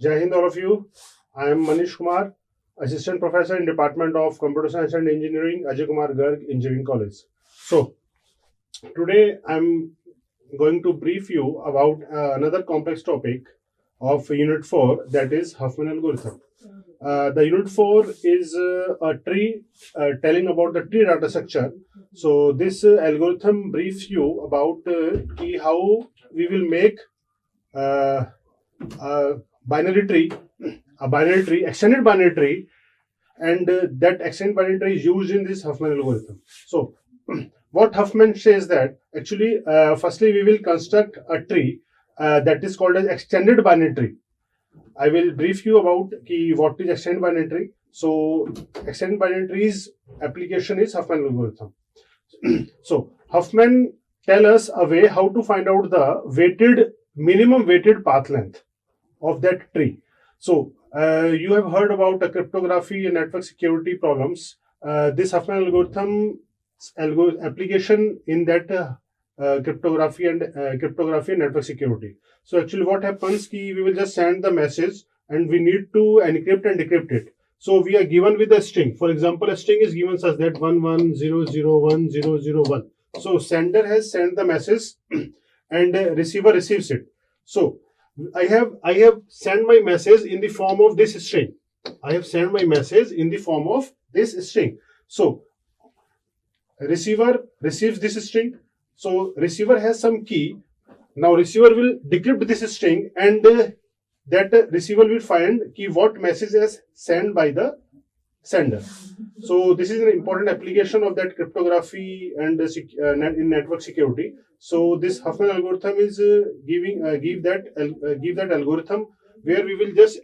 Jai Hind, all of you. I am Manish Kumar, Assistant Professor in Department of Computer Science and Engineering, Ajay Kumar Garg Engineering College. So, today I'm going to brief you about another complex topic of Unit 4, that is Huffman algorithm. The Unit 4 is a tree telling about the tree data structure. So, this algorithm briefs you about how we will make a binary tree, extended binary tree, and that extended binary tree is used in this Huffman algorithm. So, what Huffman says that actually, firstly, we will construct a tree that is called as extended binary tree. I will brief you about what is extended binary tree. So, extended binary tree's application is Huffman algorithm. So, Huffman tell us a way how to find out the minimum weighted path length of that tree. So, you have heard about cryptography and network security problems. This Huffman algorithm application in that cryptography and network security. So, actually, what happens? We will just send the message and we need to encrypt and decrypt it. So, we are given with a string. For example, a string is given such that 11001001. So, sender has sent the message and receiver receives it. So, I have sent my message in the form of this string. So, receiver receives this string. So, receiver has some key. Now, receiver will decrypt this string and that receiver will find what message is sent by the sender. So, this is an important application of that cryptography and in network security. So, this Huffman algorithm is give that algorithm where we will just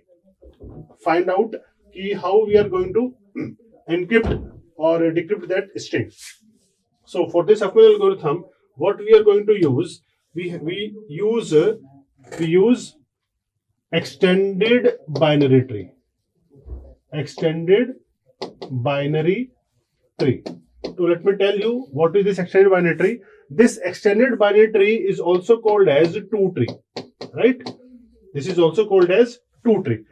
find out how we are going to encrypt or decrypt that string. So, for this Huffman algorithm, what we are going to use, we use extended binary tree. So let me tell you what is this extended binary tree. This extended binary tree is also called as 2-tree, right? This is also called as 2-tree.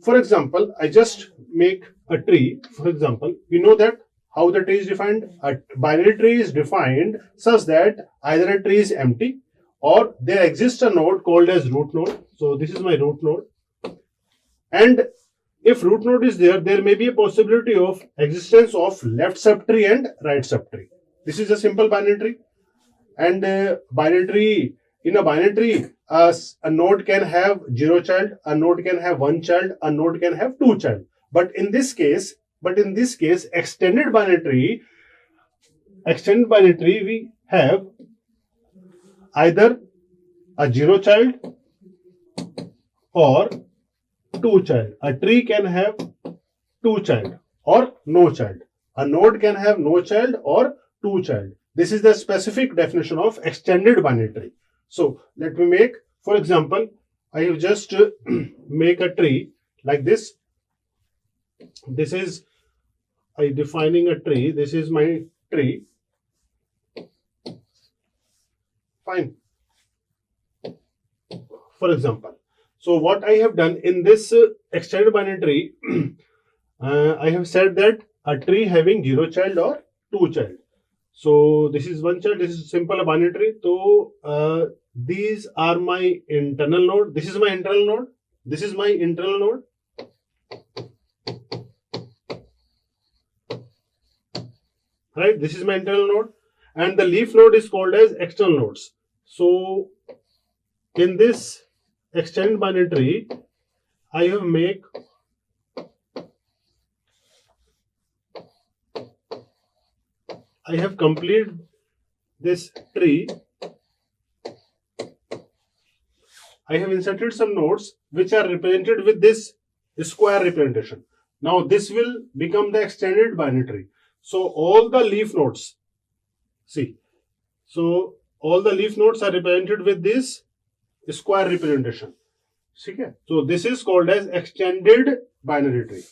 For example, I just make a tree. For example, we know that how the tree is defined. A binary tree is defined such that either a tree is empty or there exists a node called as root node. So this is my root node. And if root node is there, there may be a possibility of existence of left subtree and right subtree. This is a simple binary tree. And in a binary tree, a node can have 0 child, a node can have 1 child, a node can have 2 child. But in this case, extended binary tree, we have either a 0 child or 2 child. A tree can have 2 child or no child. A node can have no child or 2 child. This is the specific definition of extended binary tree. So, let me make, for example, I have just make a tree like this. This is, I defining a tree. This is my tree. Fine. For example. So, what I have done in this extended binary tree, I have said that a tree having 0 child or 2 child. So, this is 1 child, this is simple binary tree. So, these are my internal node. This is my internal node. This is my internal node. Right, this is my internal node. And the leaf node is called as external nodes. So, in this extended binary tree, I have completed this tree. I have inserted some nodes which are represented with this square representation. Now this will become the extended binary tree. So all the leaf nodes, so all the leaf nodes are represented with this square representation. So this is called as extended binary tree.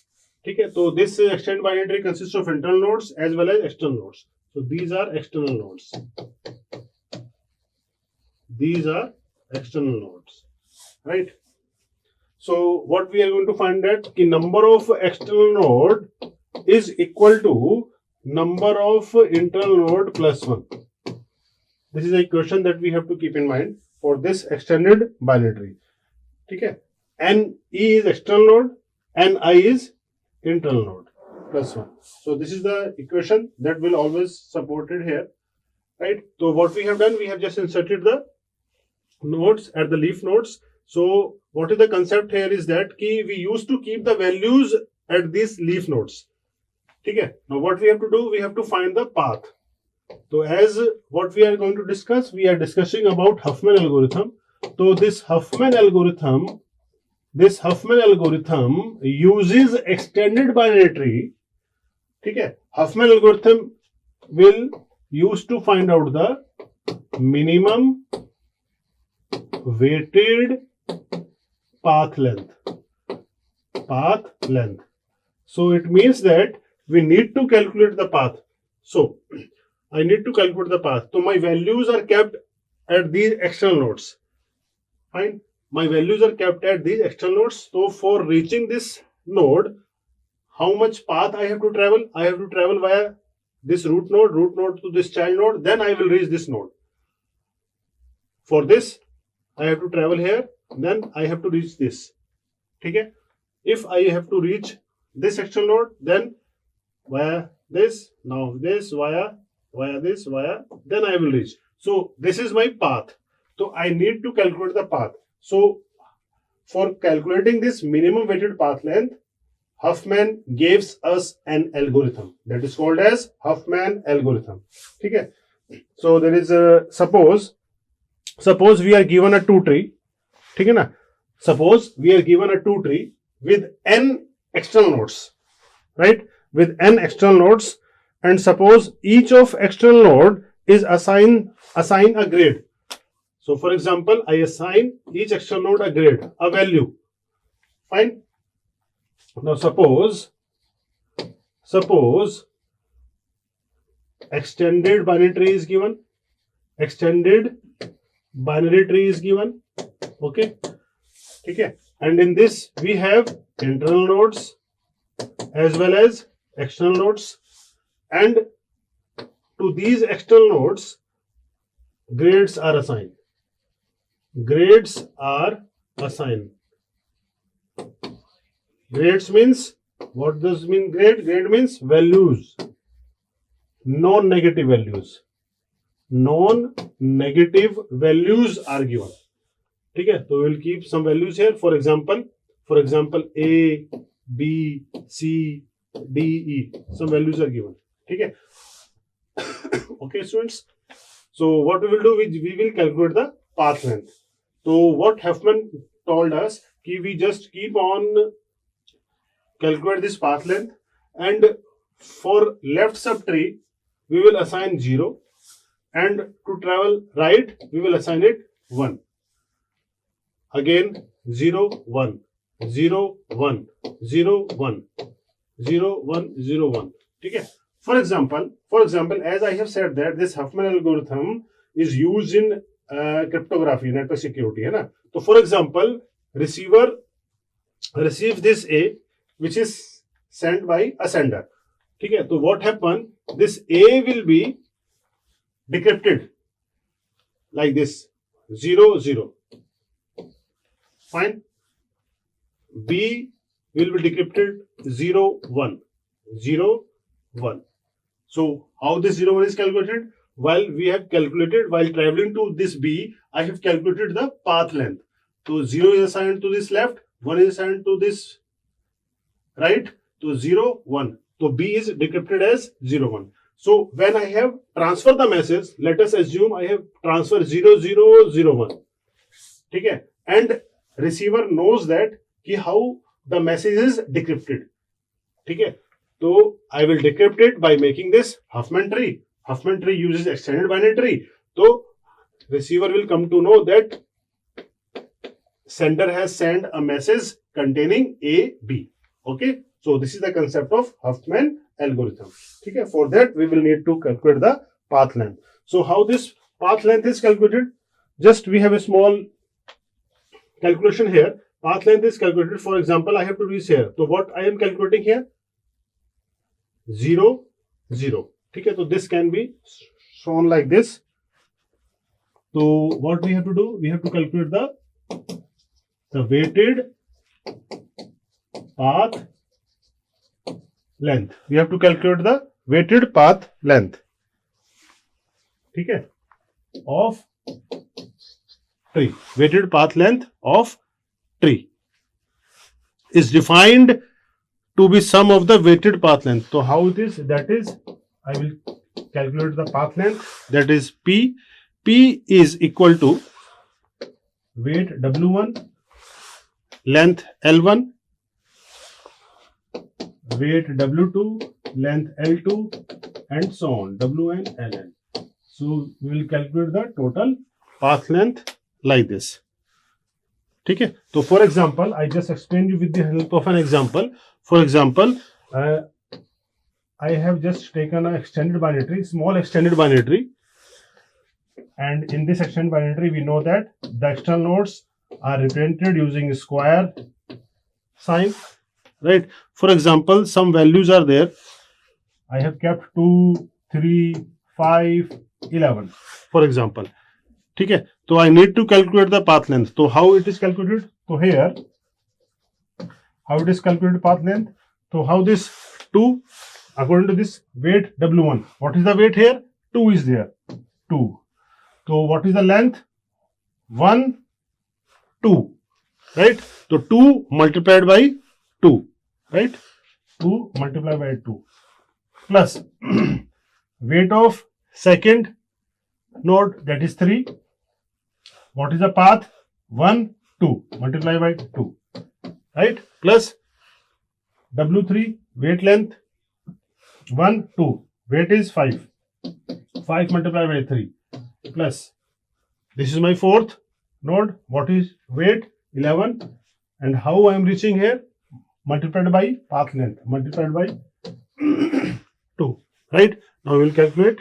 So this extended binary tree consists of internal nodes as well as external nodes. So these are external nodes. Right? So what we are going to find that the number of external node is equal to number of internal node plus 1. This is a equation that we have to keep in mind for this extended binary tree. Okay? N E is external node, N I is internal node plus 1. So this is the equation that will always supported here. Right? So what we have done, we have just inserted the nodes at the leaf nodes. So what is the concept here is that we used to keep the values at these leaf nodes. Okay? Now what we have to do, we have to find the path. So as what we are going to discuss, we are discussing about Huffman algorithm. So this Huffman algorithm uses extended binary tree. Okay? Huffman algorithm will use to find out the minimum weighted path length. So it means that we need to calculate the path. So I need to calculate the path. So my values are kept at these external nodes. Fine. My values are kept at these external nodes. So for reaching this node, how much path I have to travel? I have to travel via this root node to this child node. Then I will reach this node. For this, I have to travel here. Then I have to reach this. Okay? If I have to reach this external node, then via this, now this, via this, then I will reach. So this is my path. So I need to calculate the path. So for calculating this minimum weighted path length, Huffman gives us an algorithm that is called as Huffman algorithm. Okay? So there is a suppose we are given a 2 tree. Okay, na? Suppose we are given a 2 tree with n external nodes, right? With n external nodes, and suppose each of external node is assign a grade. So for example, I assign each external node a grade, a value. Fine. Now suppose extended binary tree is given. Okay. And in this we have internal nodes as well as external nodes, and to these external nodes grades are assigned. Grades means, what does mean grade? Grade means values, non-negative values. Non-negative values are given. Okay, so we will keep some values here. For example, A, B, C, D, E. Some values are given. Okay. Okay, students. So what we will do, we will calculate the path length. So what Huffman told us, we just keep on calculate this path length, and for left subtree we will assign 0, and to travel right we will assign it 1. Again 0, 1, 0, 1, 0, 1, 0, 1, 0, 1. Okay. For example, as I have said that this Huffman algorithm is used in cryptography, network security. Hai na? So for example, receiver receives this A, which is sent by a sender. Okay. So what happens? This A will be decrypted like this, 0, 0. Fine. B will be decrypted 0, 1, 0, 1. So how this 0, 1 is calculated? While traveling to this B, I have calculated the path length. So 0 is assigned to this left, 1 is assigned to this right. So 0, 1. So B is decrypted as 0, 1. So when I have transferred the message, let us assume I have transferred 0, 0, 0, 1. Okay? And receiver knows that how the message is decrypted. Okay? So I will decrypt it by making this Huffman tree. Huffman tree uses extended binary tree. So receiver will come to know that sender has sent a message containing A, B. Okay. So this is the concept of Huffman algorithm. Okay. For that we will need to calculate the path length. So how this path length is calculated? Just we have a small calculation here. path length is calculated. For example, I have to reach here. So what I am calculating here? 0, 0. Okay, so this can be shown like this. So what we have to do? We have to calculate the weighted path length. We have to calculate the weighted path length. Okay, of tree. Weighted path length of tree is defined to be sum of the weighted path length. So how it is? That is, I will calculate the path length. That is P. P is equal to weight W1, length L1, weight W2, length L2, and so on, Wn, Ln. So we will calculate the total path length like this. Okay. So for example, I just explained you with the help of an example. For example, I have just taken an extended binary tree, small extended binary tree, and in this extended binary tree, we know that the external nodes are represented using square sign, right? For example, some values are there. I have kept 2, 3, 5, 11, for example. Okay, so I need to calculate the path length. So how it is calculated? So here, how it is calculated path length? So how this 2, according to this weight W1, what is the weight here? 2 is there, 2. So what is the length? 1, 2, right? So 2 multiplied by 2, right? 2 multiplied by 2 plus weight of second node, that is 3. What is the path? 1, 2 multiplied by 2, right? Plus W3 weight length 1, 2, weight is 5. 5 multiplied by 3 plus this is my fourth node. What is weight? 11. And how I am reaching here? Multiplied by path length, multiplied by 2, right? Now we will calculate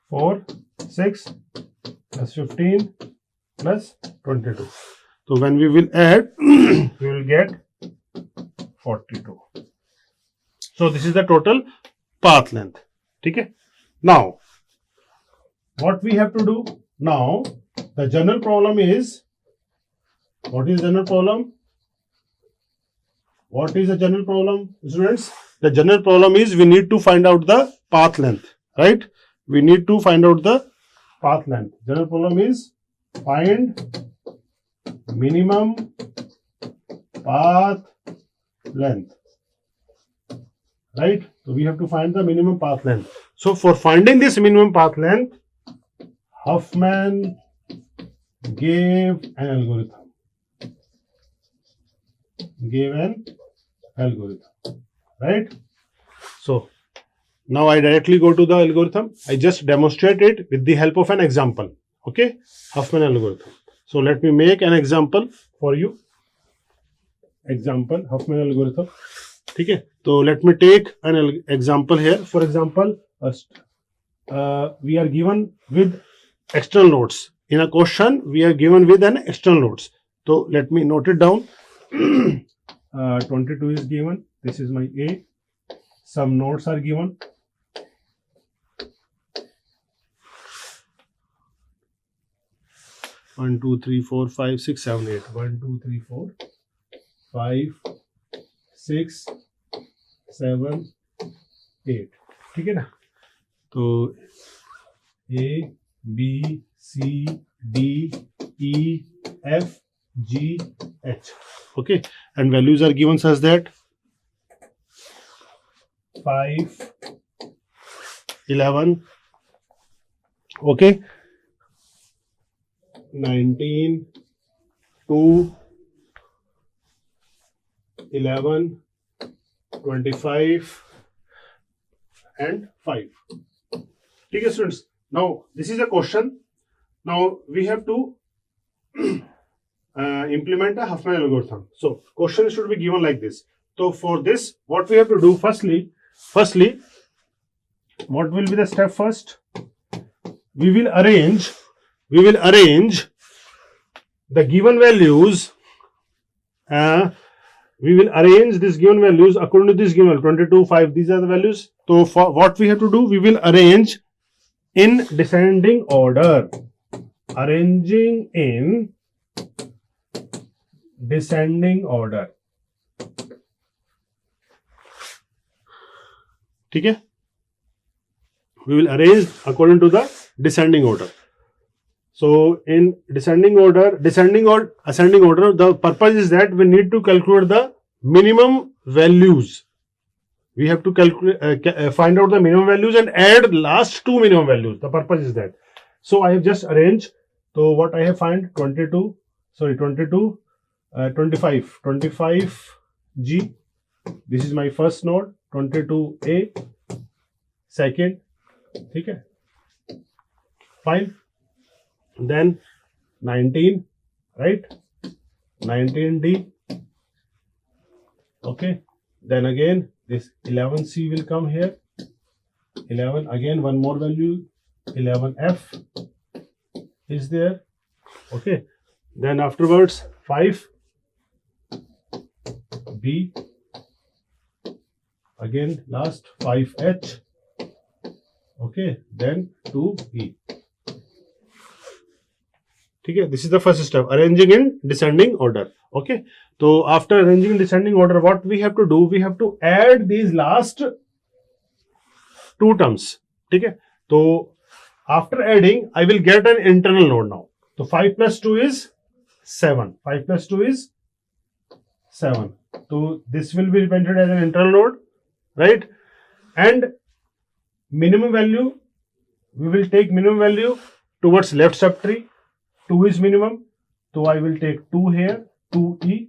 4, 6 plus 15 plus 22. So when we will add, we will get 42. So this is the total path length. Okay. Now, what we have to do now, the general problem is, what is general problem? What is the general problem, students? The general problem is we need to find out the path length, right? We need to find out the path length. General problem is find minimum path length, right? So we have to find the minimum path length. So for finding this minimum path length, Huffman gave an algorithm. Right? So now I directly go to the algorithm. I just demonstrate it with the help of an example. Okay, Huffman algorithm. So let me make an example for you. Example Huffman algorithm. Okay. So let me take an example here. For example, we are given with external nodes. In a question, we are given with an external nodes. So let me note it down. 22 is given. This is my A. Some nodes are given. One, 2, 3, 4, 5, 6, 7, 8. 1, 2, 3, 4, 5, 6, 7, 8. ठीक है ना? तो A, B, C, D, E, F, G, H. Okay, and values are given such that 5, 11, okay, 19, 2, 11, 25, and 5. Okay, students. Now this is a question. Now we have to implement a Huffman algorithm. So question should be given like this. So for this, what we have to do firstly, what will be the step first? We will arrange the given values we will arrange these given values according to this given 22, 5. These are the values. So for what we have to do, we will arrange in descending order. Arranging in descending order. Okay? We will arrange according to the descending order. So in descending order, ascending order, the purpose is that we need to calculate the minimum values. We have to calculate, find out the minimum values and add last two minimum values. The purpose is that. So I have just arranged. So what I have find 25 G. This is my first node. 22A, second. Okay. Fine. Then 19, right? 19D. Okay. Then again this 11C will come here. 11, again one more value. 11F is there. Okay. Then afterwards 5B. Again last 5H. Okay. Then 2E. Okay, this is the first step, arranging in descending order. Okay, so after arranging in descending order, what we have to do, we have to add these last two terms. Okay, so after adding, I will get an internal node now. So 5 plus 2 is 7. 5 plus 2 is 7. So this will be represented as an internal node, right? And minimum value, we will take minimum value towards left subtree. 2 is minimum, so I will take 2 here, 2E.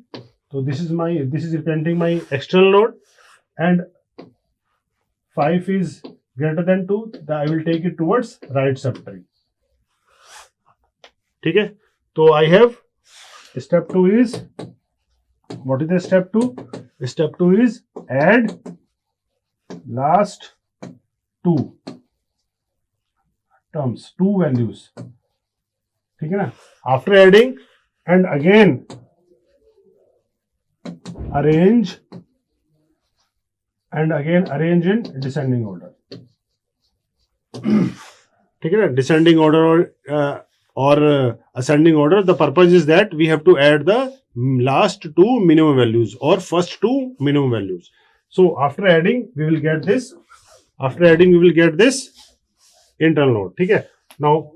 So this is representing my external node, and 5 is greater than 2, I will take it towards right subtree. Okay, so I have step 2 is, what is the step 2? Step 2 is add last two terms, two values. After adding, and again arrange, and again arrange in descending order. Descending order or ascending order. The purpose is that we have to add the last two minimum values or first two minimum values. So after adding, we will get this. After adding, we will get this internal node. Okay. Now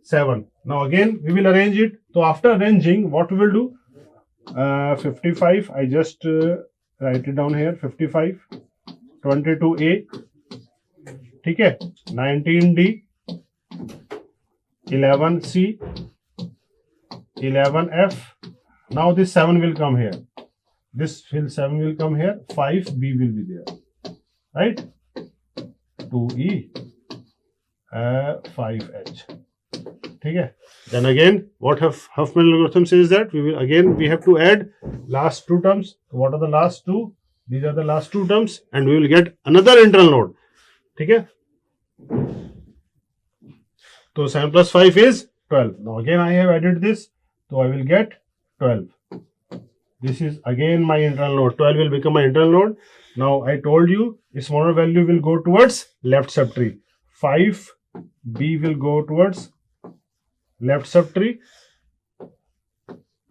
7. Now again we will arrange it. So after arranging, what we will do? 55. I just write it down here. 55, 22A. Okay. 19D, 11C, 11F. Now this 7 will come here. This 7 will come here. 5B will be there. Right? 2E, 5H. Okay. Then again, what Huffman algorithm says that we have to add last two terms. What are the last two? These are the last two terms, and we will get another internal node. Okay. So 7 plus 5 is 12. Now again I have added this, so I will get 12. This is again my internal node. 12 will become my internal node. Now I told you a smaller value will go towards left subtree. 5B will go towards left subtree,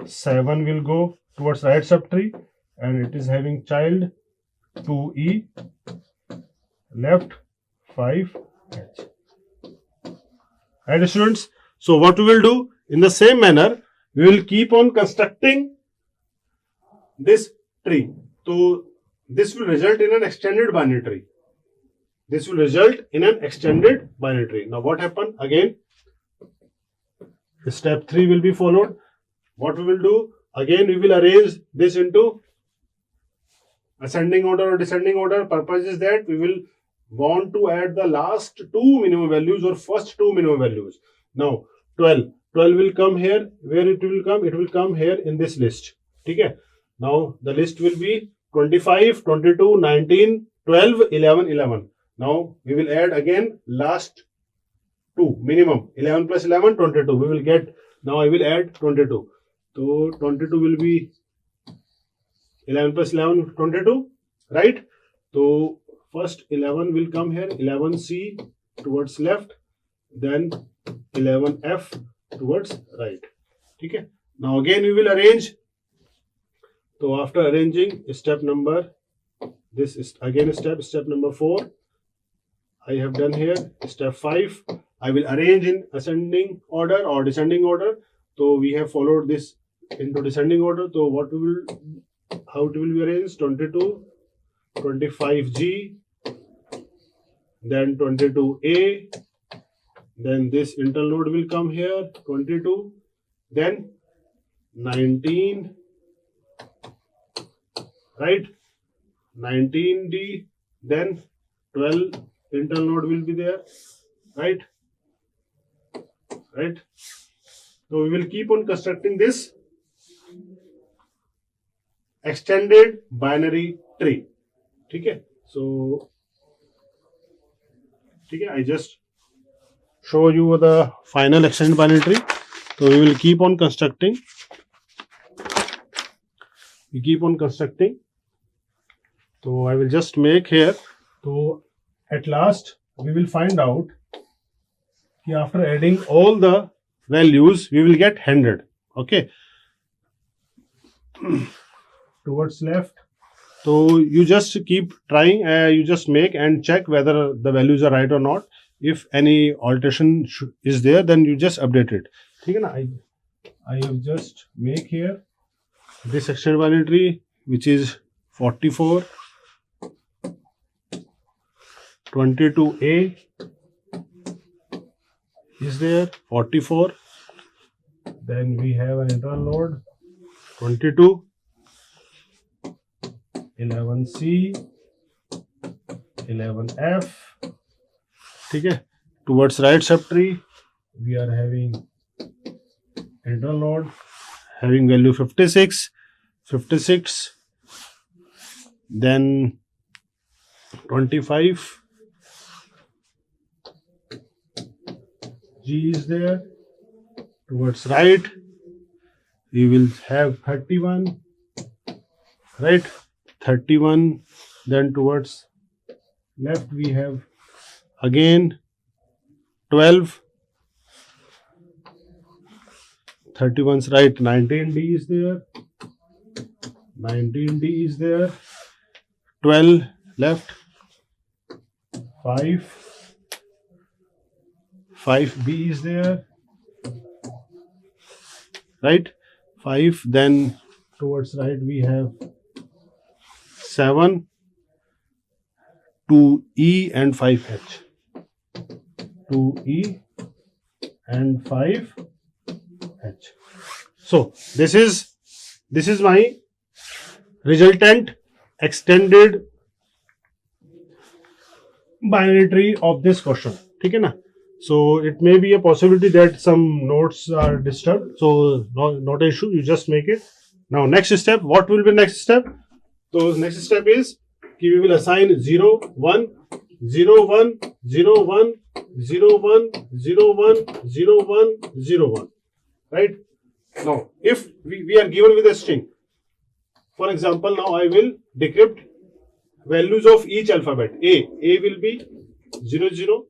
7 will go towards right subtree, and it is having child 2E, left 5H. Right, students? So what we will do, in the same manner, we will keep on constructing this tree. So this will result in an extended binary tree. This will result in an extended binary tree. Now what happened? Again, step 3 will be followed. What we will do? Again, we will arrange this into ascending order or descending order. Purpose is that we will want to add the last two minimum values or first two minimum values. Now 12 will come here. Where it will come? It will come here in this list. Okay. Now the list will be 25, 22, 19, 12, 11, 11. Now we will add again last two minimum. 11 plus 11, 22. We will get, now I will add 22. So 22 will be 11 plus 11, 22, right? So first 11 will come here, 11C towards left, then 11F towards right. Okay. Now again we will arrange. So after arranging step number, this is again step number 4. I have done here step 5. I will arrange in ascending order or descending order. So we have followed this into descending order. So how it will be arranged? 22, 25G, then 22A, then this internal node will come here, 22, then 19, right? 19D, then 12 internal node will be there, right? Right? So we will keep on constructing this extended binary tree. Okay? So, okay, I just show you the final extended binary tree. So we will keep on constructing. We keep on constructing. So I will just make here. So at last we will find out that after adding all the values we will get 100. Okay. Towards left. So you just keep trying. You just make and check whether the values are right or not. If any alteration is there, then you just update it. Okay, na? I have just make here this extended binary tree, which is 44, 22A is there, 44. Then we have an internal node, 22, 11C, 11F. Okay. Towards right subtree, we are having internal node having value 56, 56, then 25. G is there. Towards right, we will have 31, right? 31. Then towards left, we have again 12. 31's right, 19D is there. 19D is there. 12 left. 5B is there. Right? 5. Then towards right we have 7, 2E and 5H. 2E and 5H. So this is my resultant extended binary tree of this question. Okay, na? So it may be a possibility that some nodes are disturbed. So not an issue. You just make it. Now next step. What will be next step? So next step is we will assign 0, 1, 0, 1, 0, 1, 0, 1, 0, 1, 0, 1, 0, 1. Right? Now, if we are given with a string, for example, now I will decrypt values of each alphabet. A will be 0, 0.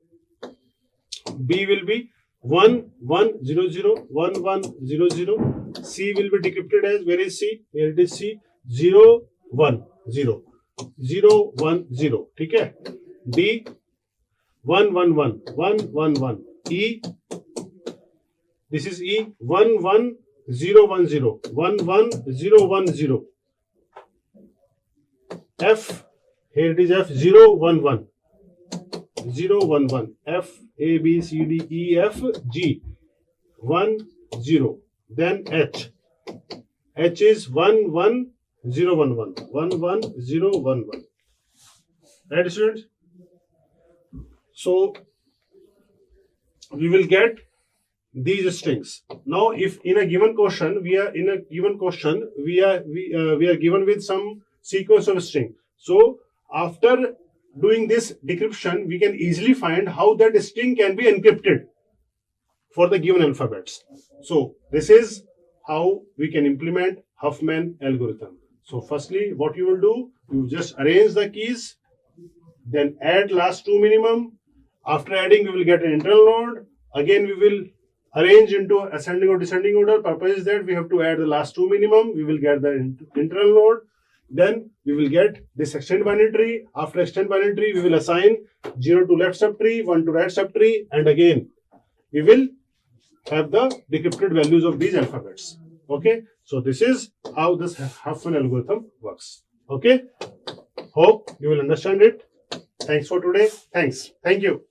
B will be 1, 1, 0, 0, 1, 1, 0, 0. C will be decrypted as, where is C? Here it is C, 0, 1, 0. 0, 1, 0. Okay? D, 1, 1, 1, 1, 1, 1. E, this is E, 1, 1, 0, 1, 0. 1, 1, 0, 1, 0. F, here it is F, 0, 1, 1. 0, 1, 1. F, A, B, C, D, E, F, G. 1, 0. Then H. H is 1, 1, 0, 1, 1. 1, 1, 0, 1, 1. Right, students? So, we will get these strings. Now, if in a given question, we are given with some sequence of string. So, after doing this decryption, we can easily find how that string can be encrypted for the given alphabets. So, this is how we can implement Huffman algorithm. So firstly, what you will do, you just arrange the keys, then add last two minimum. After adding, we will get an internal node. Again, we will arrange into ascending or descending order. Purpose is that we have to add the last two minimum. We will get the internal node. Then we will get this extend binary tree. After extend binary tree, we will assign 0 to left subtree, 1 to right subtree, and again we will have the decrypted values of these alphabets. Okay, so this is how this Huffman algorithm works. Okay, hope you will understand it. Thanks for today. Thank you.